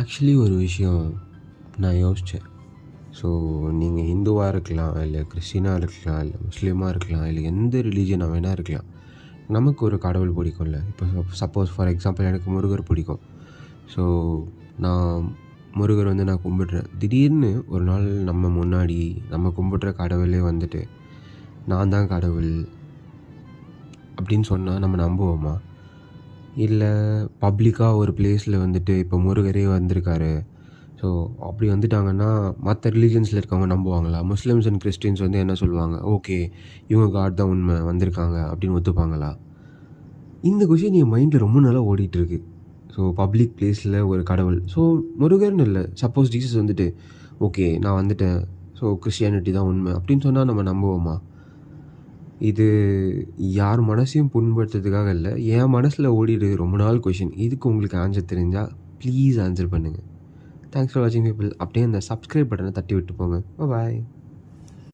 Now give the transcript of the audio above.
Actually ஒரு விஷயம் நான் யோசித்தேன். ஸோ நீங்கள் ஹிந்துவாக இருக்கலாம், இல்லை கிறிஸ்டினாக இருக்கலாம், இல்லை முஸ்லீமாக இருக்கலாம், இல்லை எந்த ரிலீஜனாக வேணால் இருக்கலாம். நமக்கு ஒரு கடவுள் பிடிக்கும்ல. இப்போ சப்போஸ் ஃபார் எக்ஸாம்பிள் எனக்கு முருகர் பிடிக்கும். ஸோ நான் முருகர் நான் கும்பிடுறேன். திடீர்னு ஒரு நாள் நம்ம முன்னாடி நம்ம கும்பிடுற கடவுளே வந்துட்டு நான் தான் கடவுள் அப்படின்னு சொன்னால் நம்ம நம்புவோமா? இல்லை பப்ளிக்காக ஒரு பிளேஸில் இப்போ முருகரே வந்திருக்காரு, ஸோ அப்படி வந்துட்டாங்கன்னா மற்ற ரிலீஜன்ஸில் இருக்கவங்க நம்புவாங்களா? முஸ்லிம்ஸ் அண்ட் கிறிஸ்டின்ஸ் என்ன சொல்லுவாங்க, ஓகே இவங்க காட் தான் உண்மை வந்திருக்காங்க அப்படின்னு ஒத்துப்பாங்களா? இந்த கொஷின் என் மைண்டில் ரொம்ப நாளாக ஓடிட்டுருக்கு. ஸோ பப்ளிக் பிளேஸில் ஒரு கடவுள், ஸோ முருகர்னு இல்லை, சப்போஸ் ஜீசஸ் ஓகே நான் வந்துட்டேன், ஸோ கிறிஸ்டியானிட்டி தான் உண்மை அப்படின்னு சொன்னால் நம்ம நம்புவோமா? இது யார் மனசையும் புண்படுத்துறதுக்காக இல்லை, என் மனசில் ஓடிடுது ரொம்ப நாள் கொஷின். இதுக்கு உங்களுக்கு ஆன்சர் தெரிஞ்சால் ப்ளீஸ் ஆன்சர் பண்ணுங்கள். தேங்க்ஸ் ஃபார் வாட்சிங் பீப்புள். அப்படியே அந்த சப்ஸ்கிரைப் பட்டனை தட்டி விட்டு போங்க. பாய்.